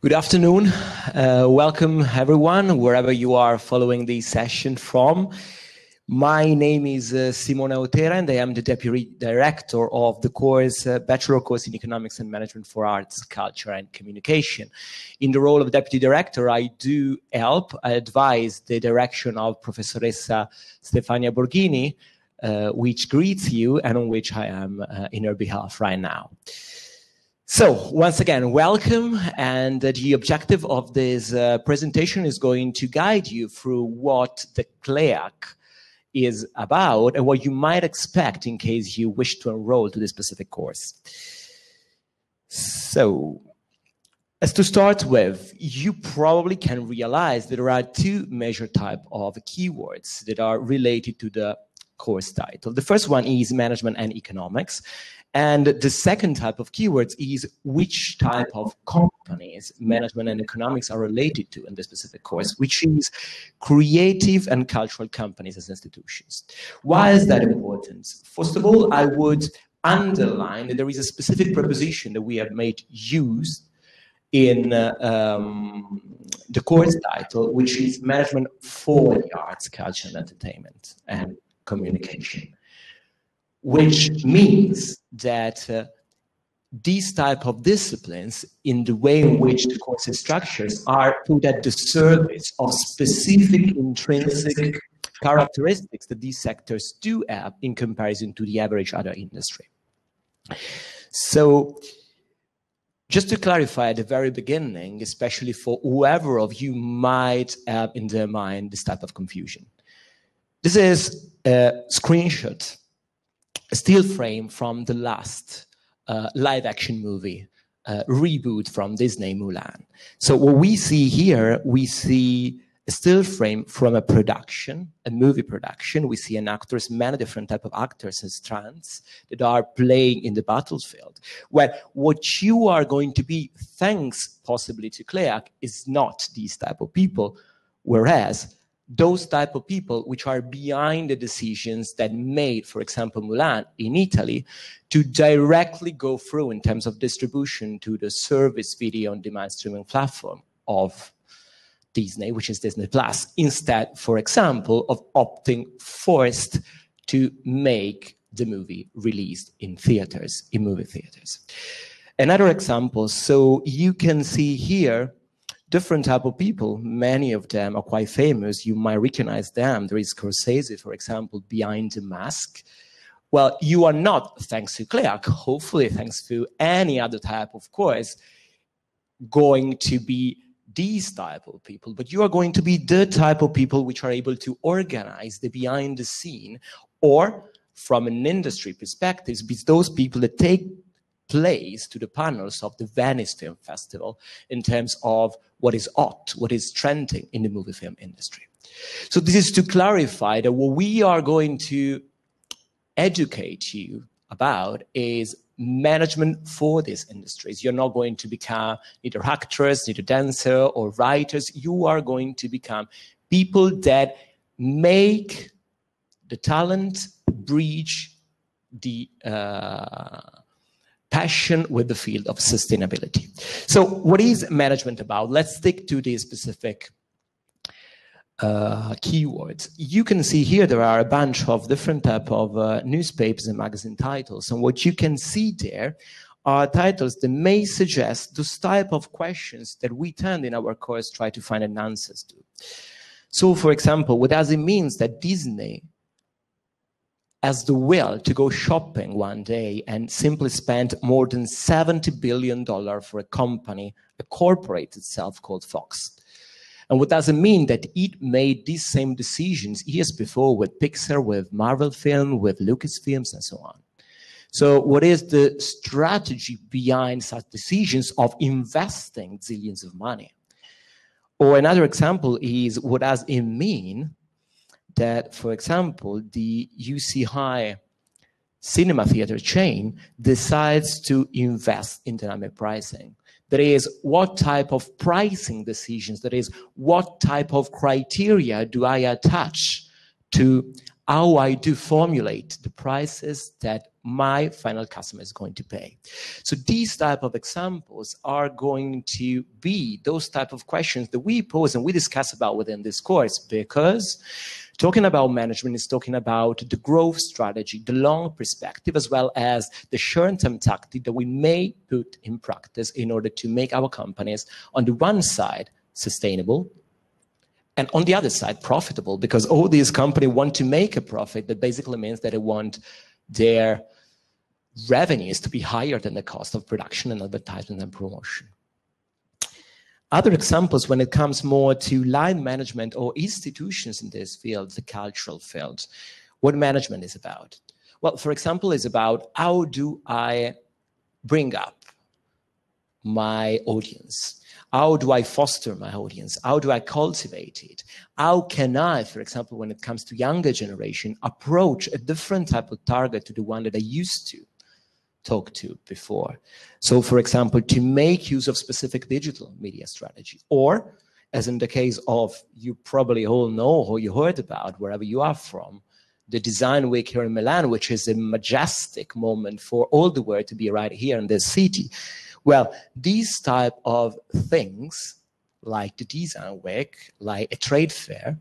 Good afternoon. Welcome everyone, wherever you are following this session from. My name is Simone Otera, and I am the Deputy Director of the course, Bachelor course in Economics and Management for Arts, Culture and Communication. In the role of Deputy Director, I do help, I advise the direction of Professoressa Stefania Borghini, which greets you and on which I am in her behalf right now. So, once again, welcome, and the objective of this presentation is going to guide you through what the CLEAC is about and what you might expect in case you wish to enroll to this specific course. So, as to start with, you probably can realize that there are two major types of keywords that are related to the course title. The first one is management and economics. And the second type of keywords is which type of companies management and economics are related to in this specific course, which is creative and cultural companies as institutions. Why is that important? First of all, I would underline that there is a specific preposition that we have made use in the course title, which is management for the arts, culture and entertainment and communication. Which means that these type of disciplines, in the way in which the course is structured, are put at the service of specific intrinsic characteristics that these sectors do have in comparison to the average other industry. So, just to clarify at the very beginning, especially for whoever of you might have in their mind this type of confusion. This is a screenshot, a still frame from the last live action movie reboot from Disney, Mulan. So what we see here, we see a still frame from a production, a movie production. We see an actors, many different type of actors and strands that are playing in the battlefield. Well, what you are going to be, thanks possibly to CLEAC, is not these type of people, whereas those type of people which are behind the decisions that made, for example, Mulan in Italy, to directly go through in terms of distribution to the service video on demand streaming platform of Disney, which is Disney Plus, instead, for example, of opting first to make the movie released in theaters, in movie theaters. Another example, so you can see here different type of people. Many of them are quite famous. You might recognize them. There is Scorsese, for example, behind the mask. Well, you are not, thanks to CLEAC, hopefully thanks to any other type of course, going to be these type of people, but you are going to be the type of people which are able to organize the behind the scene, or from an industry perspective, it's those people that take place to the panels of the Venice Film Festival in terms of what is hot, what is trending in the movie film industry. So this is to clarify that what we are going to educate you about is management for these industries. You're not going to become neither actors, neither dancer or writers. You are going to become people that make the talent bridge the passion with the field of sustainability. So what is management about? Let's stick to these specific keywords. You can see here there are a bunch of different type of newspapers and magazine titles, and what you can see there are titles that may suggest those type of questions that we tend in our course try to find an answers to. So for example, what does it mean that Disney has the will to go shopping one day and simply spend more than $70 billion for a company, a corporate itself called Fox? And what does it mean that it made these same decisions years before with Pixar, with Marvel Film, with Lucasfilms, and so on? So what is the strategy behind such decisions of investing zillions of money? Or another example is, what does it mean that, for example, the UC High cinema theater chain decides to invest in dynamic pricing? That is, what type of pricing decisions, that is, what type of criteria do I attach to how I do formulate the prices that my final customer is going to pay. So these type of examples are going to be those type of questions that we pose and we discuss about within this course, because talking about management is talking about the growth strategy, the long perspective, as well as the short-term tactic that we may put in practice in order to make our companies, on the one side, sustainable, and on the other side, profitable, because all these companies want to make a profit. That basically means that they want their revenues to be higher than the cost of production and advertisement and promotion. Other examples when it comes more to line management or institutions in this field, the cultural field, what management is about. Well, for example, it's about how do I bring up my audience? How do I foster my audience? How do I cultivate it? How can I, for example, when it comes to younger generation, approach a different type of target to the one that I used to talk to before? So, for example, to make use of specific digital media strategy, or as in the case of, you probably all know or you heard about wherever you are from, the Design Week here in Milan, which is a majestic moment for all the world to be right here in this city. Well, these type of things, like the Design Week, like a trade fair,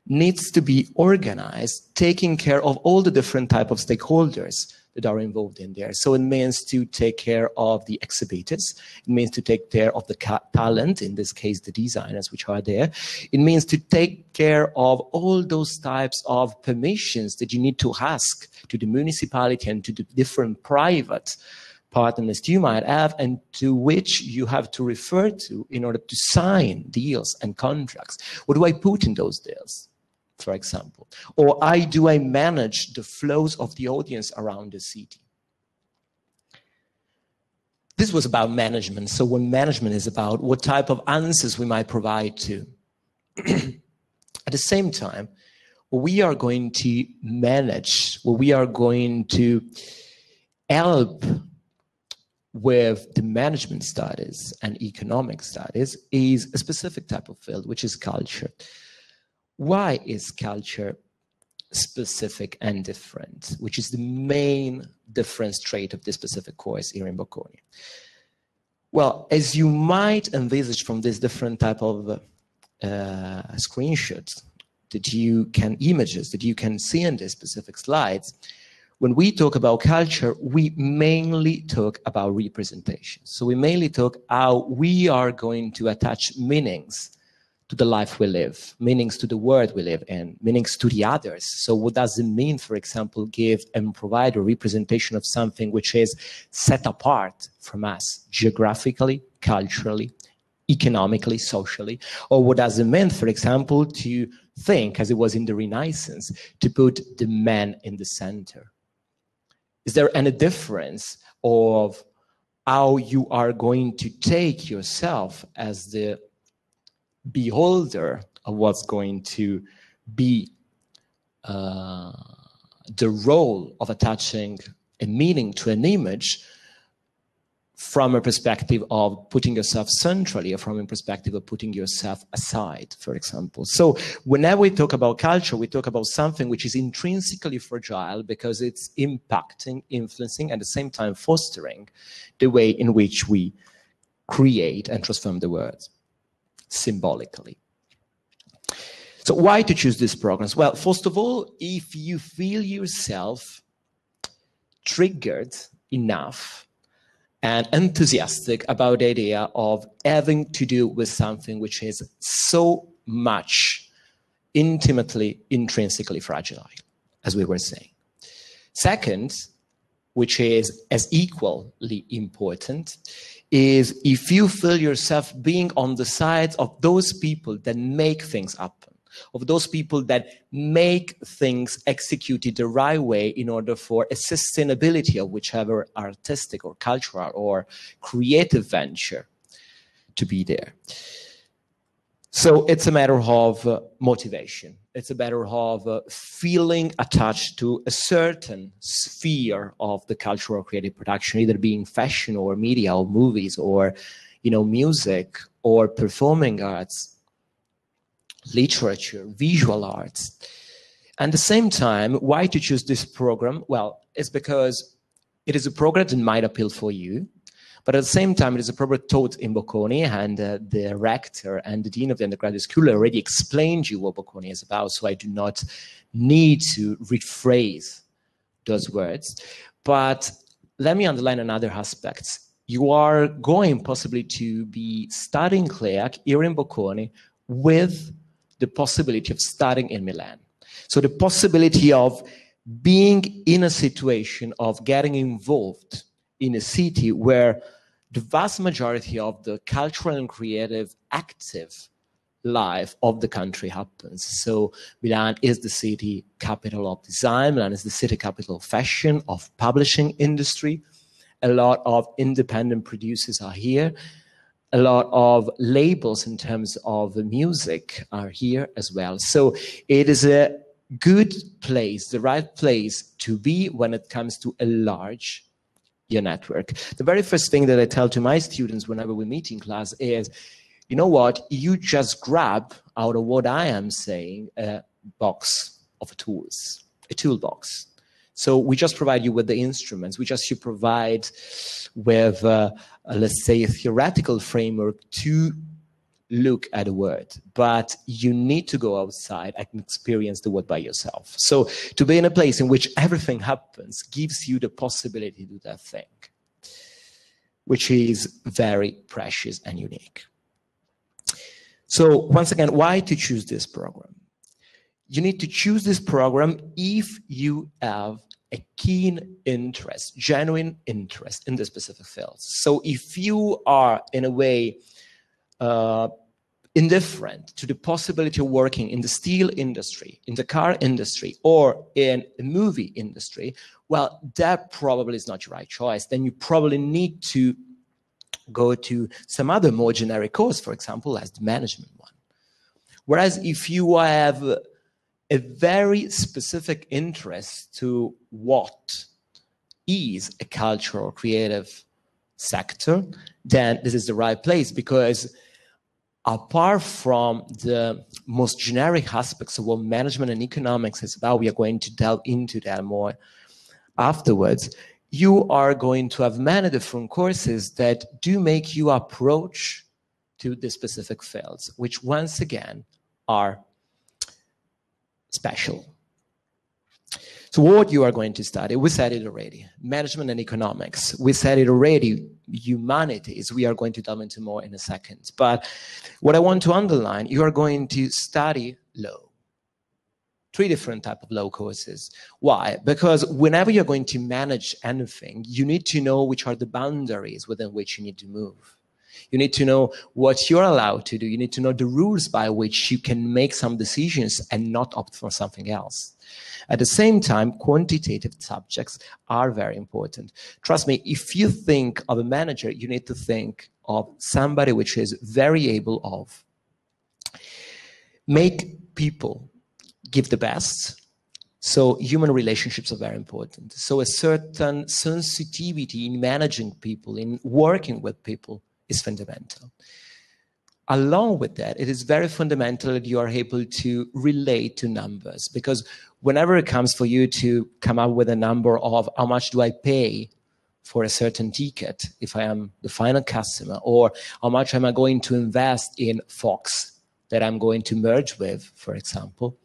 needs to be organized, taking care of all the different type of stakeholders that are involved in there. So it means to take care of the exhibitors. It means to take care of the talent, in this case, the designers which are there. It means to take care of all those types of permissions that you need to ask to the municipality and to the different private partners you might have, and to which you have to refer to in order to sign deals and contracts. What do I put in those deals, for example? Or how do I manage the flows of the audience around the city? This was about management. So what management is about, what type of answers we might provide to. At the same time, what we are going to manage, what we are going to help with the management studies and economic studies is a specific type of field, which is culture. Why is culture specific and different, which is the main difference trait of this specific course here in Bocconi? Well, as you might envisage from this different type of screenshots that you can, images that you can see in these specific slides, when we talk about culture, we mainly talk about representation. So we mainly talk how we are going to attach meanings to the life we live, meanings to the world we live in, meanings to the others. So what does it mean, for example, give and provide a representation of something which is set apart from us geographically, culturally, economically, socially? Or what does it mean, for example, to think, as it was in the Renaissance, to put the man in the center? Is there any difference of how you are going to take yourself as the beholder of what's going to be the role of attaching a meaning to an image from a perspective of putting yourself centrally, or from a perspective of putting yourself aside, for example? So whenever we talk about culture, we talk about something which is intrinsically fragile because it's impacting, influencing, at the same time fostering the way in which we create and transform the world symbolically. So why to choose these programs? Well, first of all, if you feel yourself triggered enough and enthusiastic about the idea of having to do with something which is so much intimately, intrinsically fragile, as we were saying. Second, which is as equally important, is if you feel yourself being on the side of those people that make things happen, of those people that make things executed the right way in order for a sustainability of whichever artistic or cultural or creative venture to be there. So it's a matter of motivation. It's a matter of feeling attached to a certain sphere of the cultural creative production, either being fashion or media or movies or, music or performing arts, literature, visual arts. At the same time, why to choose this program? Well, it's because it is a program that might appeal for you, but at the same time, it is a program taught in Bocconi, and the rector and the dean of the undergraduate school already explained you what Bocconi is about, so I do not need to rephrase those words. But let me underline another aspect. You are going possibly to be studying CLEAC here in Bocconi with the possibility of studying in Milan. So the possibility of being in a situation of getting involved in a city where the vast majority of the cultural and creative active life of the country happens. So Milan is the city capital of design, Milan is the city capital of fashion, of publishing industry. A lot of independent producers are here. A lot of labels in terms of music are here as well. So it is a good place, the right place to be when it comes to enlarge your network. The very first thing that I tell to my students whenever we meet in class is, you know what, you just grab out of what I am saying a box of tools, a toolbox. So we just provide you with the instruments. We just provide with, let's say, a theoretical framework to look at a word. But you need to go outside and experience the word by yourself. So to be in a place in which everything happens gives you the possibility to do that thing, which is very precious and unique. So once again, why to choose this program? You need to choose this program if you have a keen interest, genuine interest in the specific fields. So if you are, in a way, indifferent to the possibility of working in the steel industry, in the car industry, or in the movie industry, well, that probably is not your right choice. Then you probably need to go to some other more generic course, for example, as the management one. Whereas if you have a very specific interest to what is a cultural creative sector, then this is the right place, because apart from the most generic aspects of what management and economics is about, we are going to delve into that more afterwards. You are going to have many different courses that do make you approach to the specific fields, which once again are special. So what you are going to study, we said it already, management and economics. We said it already, humanities. We are going to delve into more in a second. But what I want to underline, you are going to study law. 3 different types of law courses. Why? Because whenever you're going to manage anything, you need to know which are the boundaries within which you need to move. You need to know what you're allowed to do. You need to know the rules by which you can make some decisions and not opt for something else. At the same time, quantitative subjects are very important. Trust me, if you think of a manager, you need to think of somebody which is very able of make people give the best. So human relationships are very important. So a certain sensitivity in managing people, in working with people, is fundamental. Along with that, it is very fundamental that you are able to relate to numbers, because whenever it comes for you to come up with a number of how much do I pay for a certain ticket if I am the final customer, or how much am I going to invest in Fox that I'm going to merge with, for example,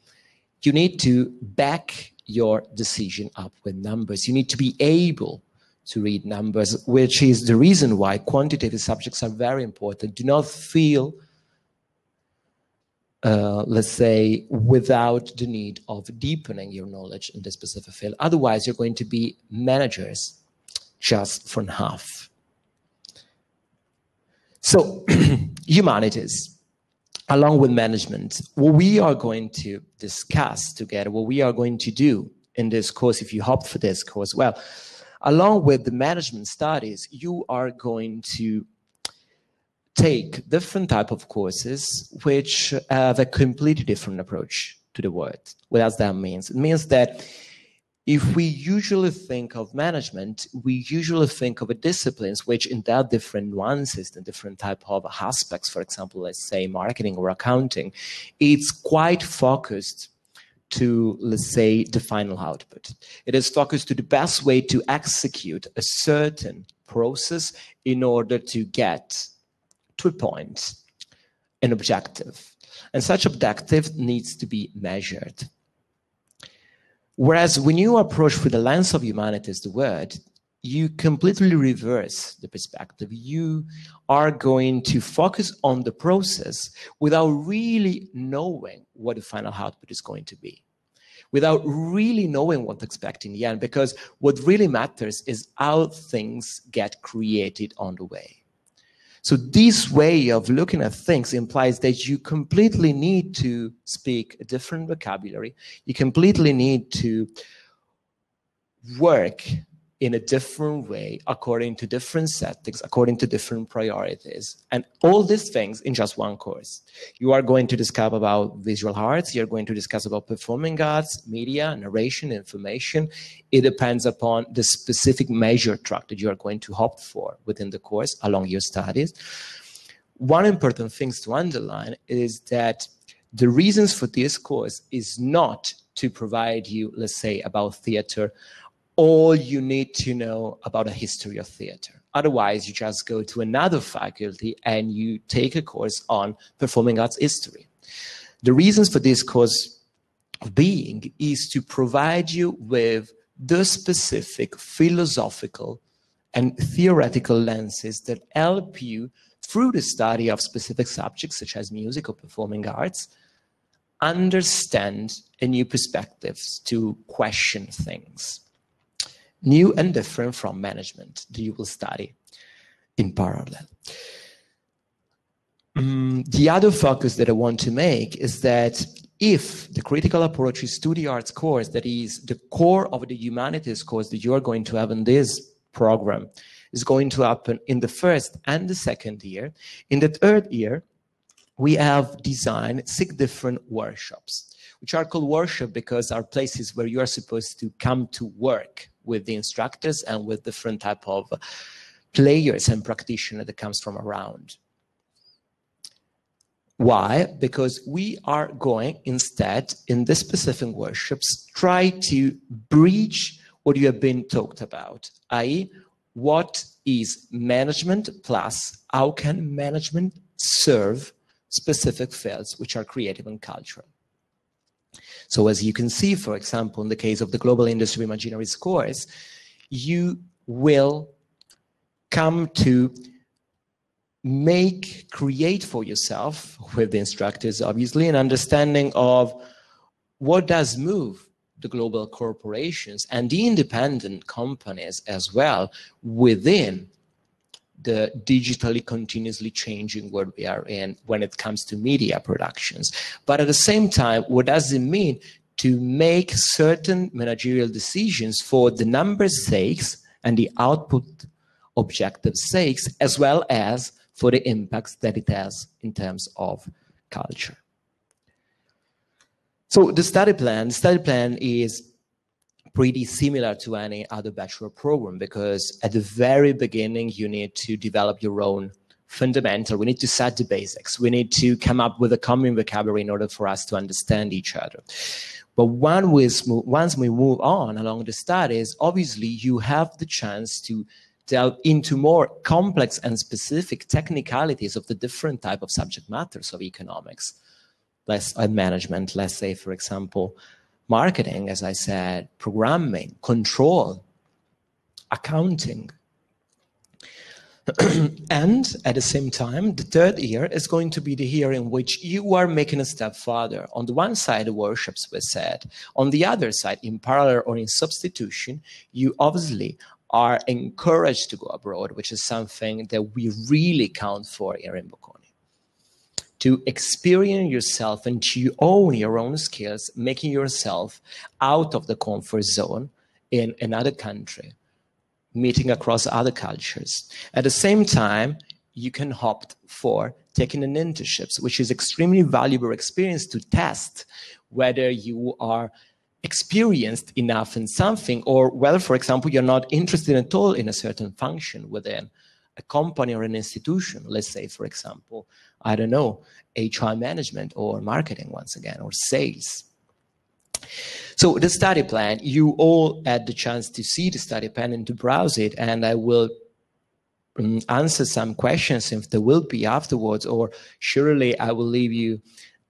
you need to back your decision up with numbers. You need to be able to read numbers, which is the reason why quantitative subjects are very important. Do not feel, let's say, without the need of deepening your knowledge in this specific field. Otherwise, you're going to be managers just for half. So, humanities. Along with management, what we are going to discuss together, what we are going to do in this course, if you opt for this course, well, along with the management studies, you are going to take different type of courses which have a completely different approach to the word. What does that mean? It means that if we usually think of management, we usually think of disciplines which in their different nuances, the different type of aspects, for example, let's say marketing or accounting, it's quite focused to, let's say, the final output. It is focused to the best way to execute a certain process in order to get to a point, an objective. And such objective needs to be measured. Whereas when you approach through the lens of humanities the word, you completely reverse the perspective. You are going to focus on the process without really knowing what the final output is going to be, without really knowing what to expect in the end, because what really matters is how things get created on the way. So this way of looking at things implies that you completely need to speak a different vocabulary. You completely need to work in a different way, according to different settings, according to different priorities. And all these things in just one course. You are going to discuss about visual arts, you're going to discuss about performing arts, media, narration, information. It depends upon the specific major track that you are going to opt for within the course along your studies. One important thing to underline is that the reasons for this course is not to provide you, let's say, about theater, all you need to know about a history of theater. Otherwise, you just go to another faculty and you take a course on performing arts history. The reasons for this course being is to provide you with the specific philosophical and theoretical lenses that help you through the study of specific subjects such as music or performing arts, understand a new perspectives to question things. New and different from management that you will study in parallel. The other focus that I want to make is that if the critical approaches to the arts course, that is the core of the humanities course that you are going to have in this program, is going to happen in the first and the second year. In the third year, we have designed 6 different workshops, which are called workshop because are places where you are supposed to come to work with the instructors and with different type of players and practitioners that comes from around. Why? Because we are going instead in this specific workshops try to bridge what you have been talked about, i.e. what is management plus how can management serve specific fields which are creative and cultural. So as you can see, for example, in the case of the Global Industry Imaginaries course, you will come to create for yourself, with the instructors obviously, an understanding of what does move the global corporations and the independent companies as well within the digitally continuously changing world we are in when it comes to media productions. But at the same time, what does it mean to make certain managerial decisions for the numbers' sakes and the output objective sakes, as well as for the impacts that it has in terms of culture. So the study plan is pretty similar to any other bachelor program because at the very beginning you need to develop your own fundamental. We need to set the basics. We need to come up with a common vocabulary in order for us to understand each other. But once we move on along the studies, obviously you have the chance to delve into more complex and specific technicalities of the different type of subject matters of economics, management, let's say, for example, marketing, as I said, programming, control, accounting. And at the same time, the third year is going to be the year in which you are making a step further. On the one side, the workshops were said. On the other side, in parallel or in substitution, you obviously are encouraged to go abroad, which is something that we really count for here in Bocconi. To experience yourself and to own your own skills, making yourself out of the comfort zone in another country, meeting across other cultures. At the same time, you can opt for taking an internship, which is extremely valuable experience to test whether you are experienced enough in something or whether, for example, you're not interested at all in a certain function within a company or an institution. Let's say, for example, I don't know, HR management or marketing once again, or sales. So the study plan, you all had the chance to see the study plan and to browse it, and I will answer some questions if there will be afterwards, or surely I will leave you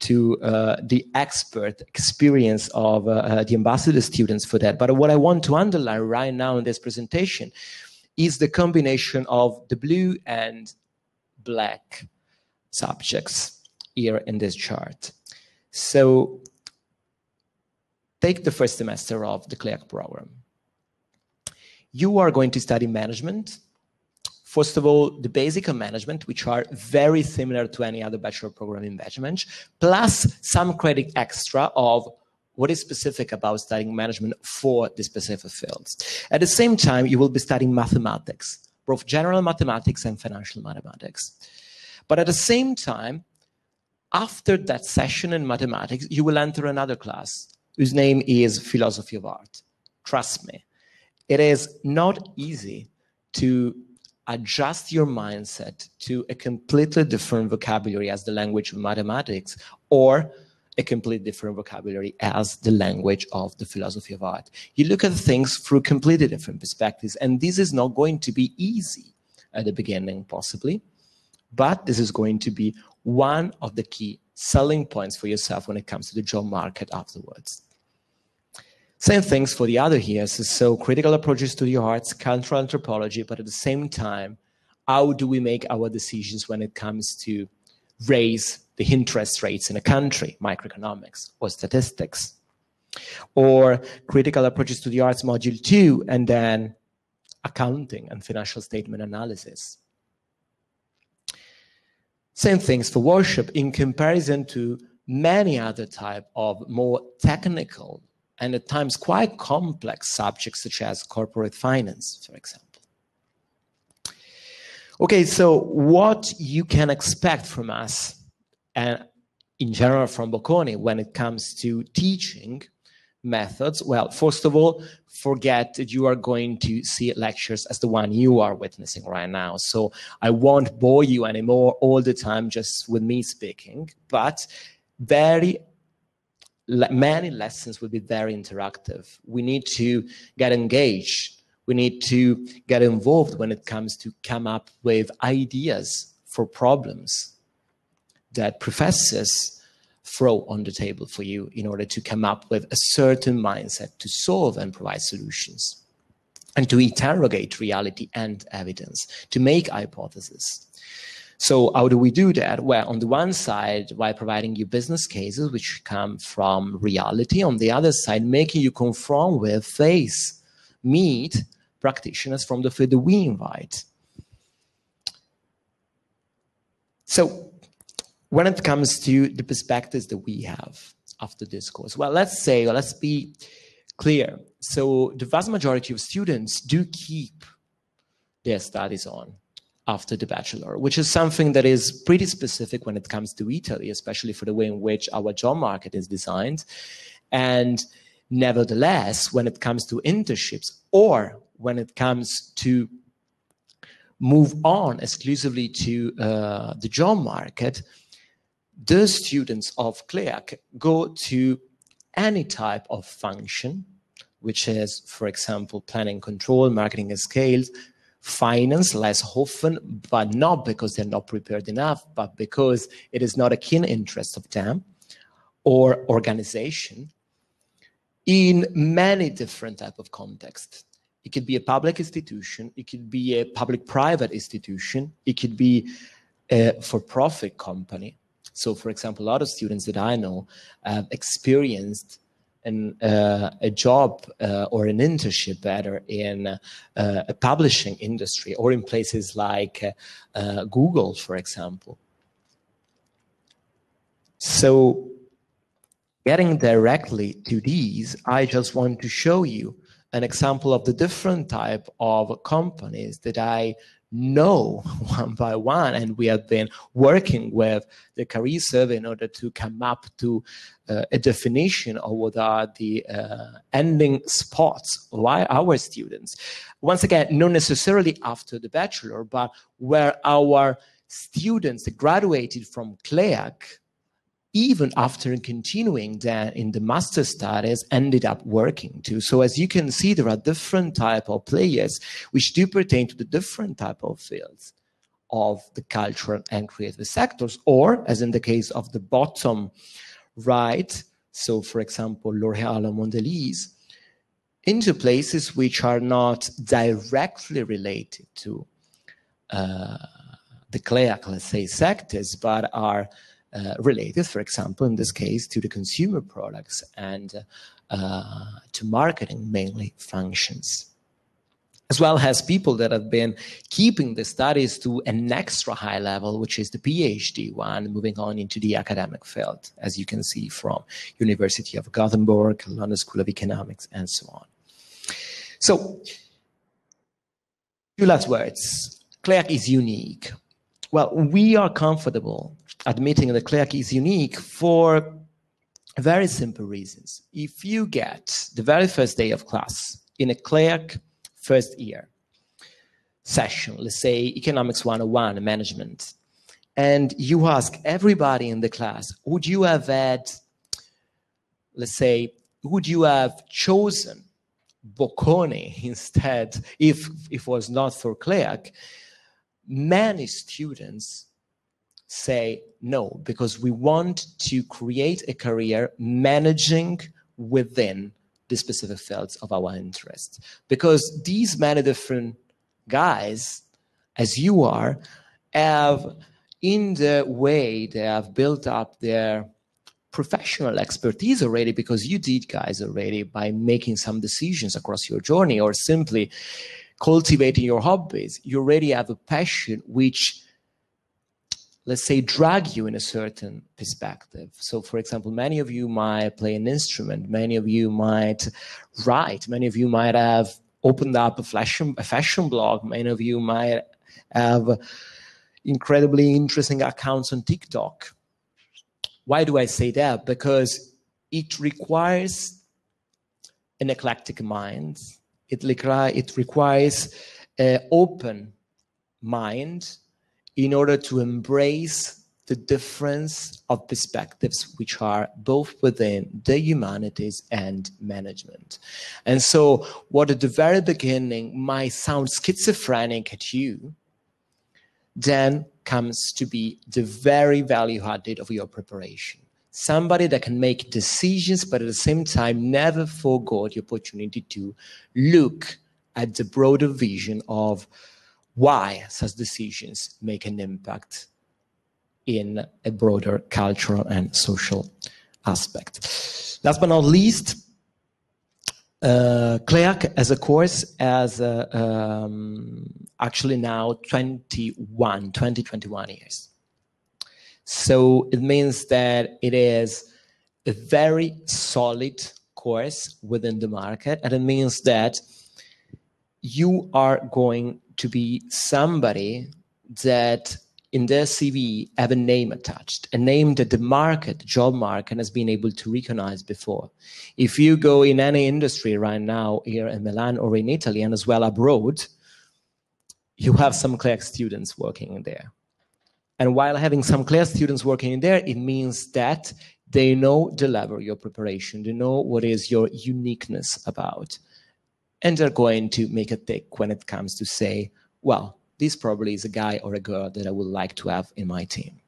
to the expert experience of the ambassador students for that. But what I want to underline right now in this presentation is the combination of the blue and black subjects here in this chart. So take the first semester of the CLEAC program. You are going to study management. First of all, the basic of management, which are very similar to any other bachelor program in management, plus some credit extra of what is specific about studying management for the specific fields. At the same time, you will be studying mathematics, both general mathematics and financial mathematics. But at the same time, after that session in mathematics, you will enter another class whose name is philosophy of art. Trust me, it is not easy to adjust your mindset to a completely different vocabulary as the language of mathematics, or a completely different vocabulary as the language of the philosophy of art. You look at things through completely different perspectives, and this is not going to be easy at the beginning, possibly, but this is going to be one of the key selling points for yourself when it comes to the job market afterwards. Same things for the other years, so critical approaches to the arts, cultural anthropology, but at the same time, how do we make our decisions when it comes to raise the interest rates in a country, microeconomics or statistics? Or critical approaches to the arts module 2, and then accounting and financial statement analysis. Same things for worship in comparison to many other type of more technical and at times quite complex subjects such as corporate finance, for example. Okay, so what you can expect from us, and in general from Bocconi, when it comes to teaching methods, well, first of all, forget that you are going to see lectures as the one you are witnessing right now. So I won't bore you anymore all the time just with me speaking, but many lessons will be very interactive. We need to get engaged. We need to get involved when it comes to come up with ideas for problems that professors throw on the table for you in order to come up with a certain mindset to solve and provide solutions, and to interrogate reality and evidence, to make hypotheses. So how do we do that? Well, on the one side, by providing you business cases which come from reality. On the other side, making you confront with, meet practitioners from the field that we invite. So when it comes to the perspectives that we have after this course, well, let's be clear. So the vast majority of students do keep their studies on after the bachelor, which is something that is pretty specific when it comes to Italy, especially for the way in which our job market is designed. And nevertheless, when it comes to internships, or when it comes to move on exclusively to the job market, the students of CLEAC go to any type of function, which is, for example, planning control, marketing and sales, finance less often, but not because they're not prepared enough, but because it is not a keen interest of them, or organization, in many different type of contexts. It could be a public institution, it could be a public-private institution, it could be a for-profit company. So, for example, a lot of students that I know have experienced a job or an internship better in a publishing industry, or in places like Google, for example. So getting directly to these, I just want to show you an example of the different type of companies that I know one by one, and we have been working with the career survey in order to come up to a definition of what are the ending spots of our students. Once again, not necessarily after the bachelor, but where our students that graduated from CLEAC even after continuing then in the master studies, ended up working too. So as you can see, there are different type of players which do pertain to the different type of fields of the cultural and creative sectors, or as in the case of the bottom right, so for example, L'Oréal or Mondelez, into places which are not directly related to the CLEAC, let's say, sectors, but are related, for example, in this case, to the consumer products and to marketing mainly functions. As well as people that have been keeping the studies to an extra high level, which is the PhD one, moving on into the academic field, as you can see from University of Gothenburg, London School of Economics, and so on. So, few last words. CLEAC is unique. Well, we are comfortable admitting that CLEAC is unique for very simple reasons. If you get the very first day of class in a CLEAC first year session, let's say Economics 101, management, and you ask everybody in the class, would you have had, let's say, would you have chosen Bocconi instead if it was not for CLEAC? Many students say no, because we want to create a career managing within the specific fields of our interest. Because these many different guys, as you are, have, in the way they have built up their professional expertise already, because you did, guys, already, by making some decisions across your journey or simply cultivating your hobbies. You already have a passion which, let's say, drag you in a certain perspective. So, for example, many of you might play an instrument, many of you might write, many of you might have opened up a fashion blog, many of you might have incredibly interesting accounts on TikTok. Why do I say that? Because it requires an eclectic mind. It requires an open mind in order to embrace the difference of perspectives which are both within the humanities and management. And so what at the very beginning might sound schizophrenic at you, then comes to be the very value added of your preparation. Somebody that can make decisions, but at the same time never forego the opportunity to look at the broader vision of why such decisions make an impact in a broader cultural and social aspect. Last but not least, CLEAC as a course has actually now 21 years. So it means that it is a very solid course within the market, and it means that you are going to be somebody that in their CV have a name attached, a name that the market, the job market, has been able to recognize before. If you go in any industry right now here in Milan or in Italy and as well abroad, you have some CLEAC students working in there. And while having some CLEAC students working in there, it means that they know the level of your preparation, they know what is your uniqueness about. And they're going to make a tick when it comes to say, well, this probably is a guy or a girl that I would like to have in my team.